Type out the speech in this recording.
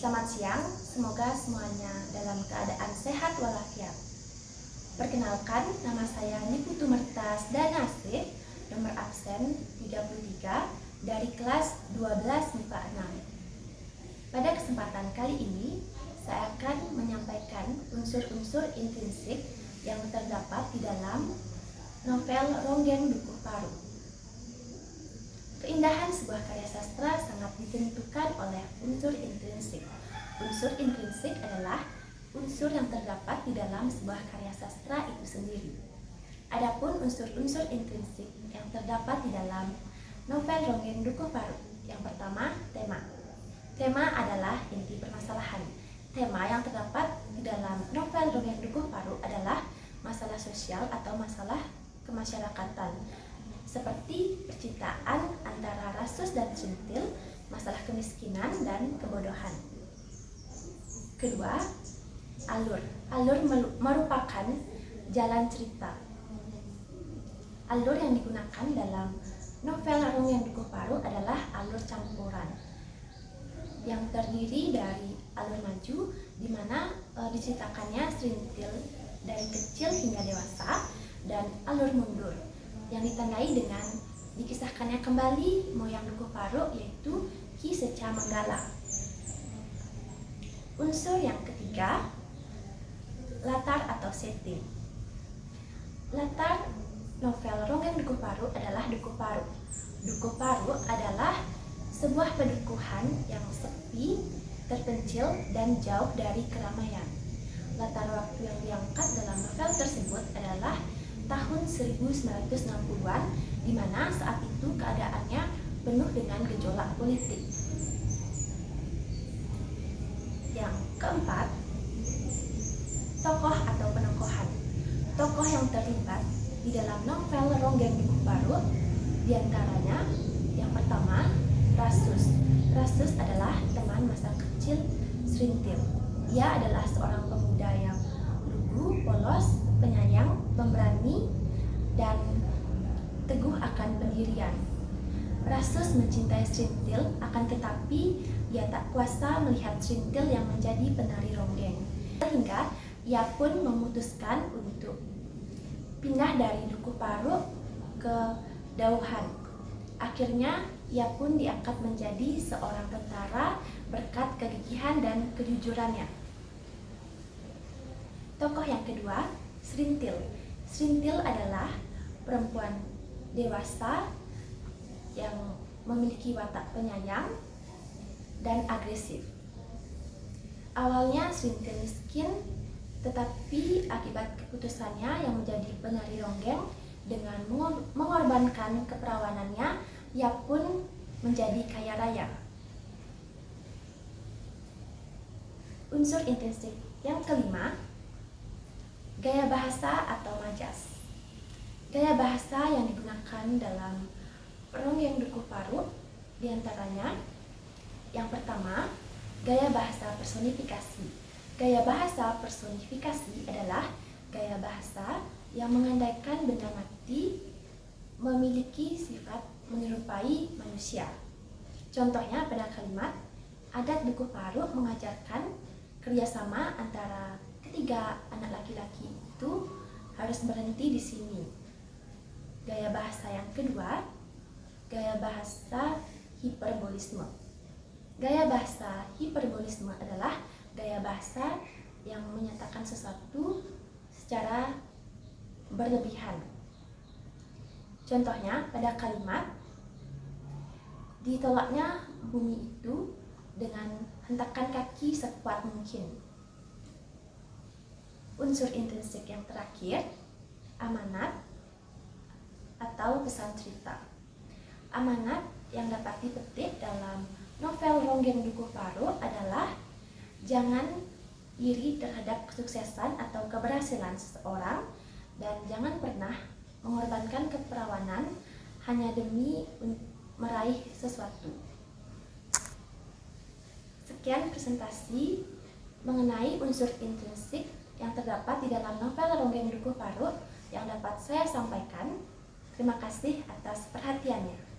Selamat siang, semoga semuanya dalam keadaan sehat walafiat. Perkenalkan, nama saya Niputu Mertas Danasih, nomor absen 33 dari kelas 12 MIPA 6. Pada kesempatan kali ini, saya akan menyampaikan unsur-unsur intrinsik yang terdapat di dalam novel Ronggeng Dukuh Paru. Keindahan sebuah karya sastra sangat ditentukan oleh unsur intrinsik. Unsur intrinsik adalah unsur yang terdapat di dalam sebuah karya sastra itu sendiri. Adapun unsur-unsur intrinsik yang terdapat di dalam novel Ronggeng Dukuh Paru. Yang pertama, tema. Tema adalah inti permasalahan. Tema yang terdapat di dalam novel Ronggeng Dukuh Paru adalah masalah sosial atau masalah kemasyarakatan, seperti percintaan antara Rasus dan Srintil, masalah kemiskinan dan kebodohan. Kedua, alur. Alur merupakan jalan cerita. Alur yang digunakan dalam novel Ronggeng Dukuh Paru adalah alur campuran yang terdiri dari alur maju, di mana diceritakannya Srintil dari kecil hingga dewasa, dan alur mundur yang ditandai dengan dikisahkannya kembali moyang Dukuh Paru, yaitu Ki Seca Manggala. Unsur yang ketiga, latar atau setting. Latar novel Ronggeng Dukuh Paru adalah Dukuh Paru. Dukuh Paru adalah sebuah pedukuhan yang sepi, terpencil, dan jauh dari keramaian. Latar waktu yang diangkat dalam novel tersebut adalah tahun 1960-an, di mana saat itu keadaannya penuh dengan gejolak politik. Yang keempat, tokoh atau penokohan. Tokoh yang terlibat di dalam novel Ronggeng Dukuh Paru diantaranya yang pertama, Rasus. Rasus adalah teman masa kecil Srintil. Ia adalah seorang pemuda yang lugu, polos, penyayang, pemberani, dan teguh akan pendirian. Rasus mencintai Srintil, akan tetapi ia tak kuasa melihat Srintil yang menjadi penari ronggeng. Sehingga ia pun memutuskan untuk pindah dari Dukuh Paru ke Dauhan. Akhirnya ia pun diangkat menjadi seorang tentara berkat kegigihan dan kejujurannya. Tokoh yang kedua, Srintil. Srintil adalah perempuan dewasa yang memiliki watak penyayang dan agresif. Awalnya Srintil miskin, tetapi akibat keputusannya yang menjadi penari ronggeng dengan mengorbankan keperawanannya, ia pun menjadi kaya raya. Unsur intrinsik yang kelima, gaya bahasa atau majas. Gaya bahasa yang digunakan dalam Ronggeng Dukuh Paru diantaranya yang pertama, gaya bahasa personifikasi. Gaya bahasa personifikasi adalah gaya bahasa yang mengandaikan benda mati memiliki sifat menyerupai manusia. Contohnya pada kalimat, adat Dukuh Paru mengajarkan kerjasama antara ketiga anak laki-laki itu harus berhenti di sini. Gaya bahasa yang kedua, gaya bahasa hiperbolisme. Gaya bahasa hiperbolisme adalah gaya bahasa yang menyatakan sesuatu secara berlebihan. Contohnya pada kalimat, ditolaknya bumi itu dengan hentakan kaki sekuat mungkin. Unsur intrinsik yang terakhir, amanat atau pesan cerita. Amanat yang dapat dipetik dalam novel Ronggeng Dukuh Paru adalah jangan iri terhadap kesuksesan atau keberhasilan seseorang, dan jangan pernah mengorbankan keperawanan hanya demi meraih sesuatu. Sekian presentasi mengenai unsur intrinsik yang terdapat di dalam novel Ronggeng Dukuh Paru yang dapat saya sampaikan. Terima kasih atas perhatiannya.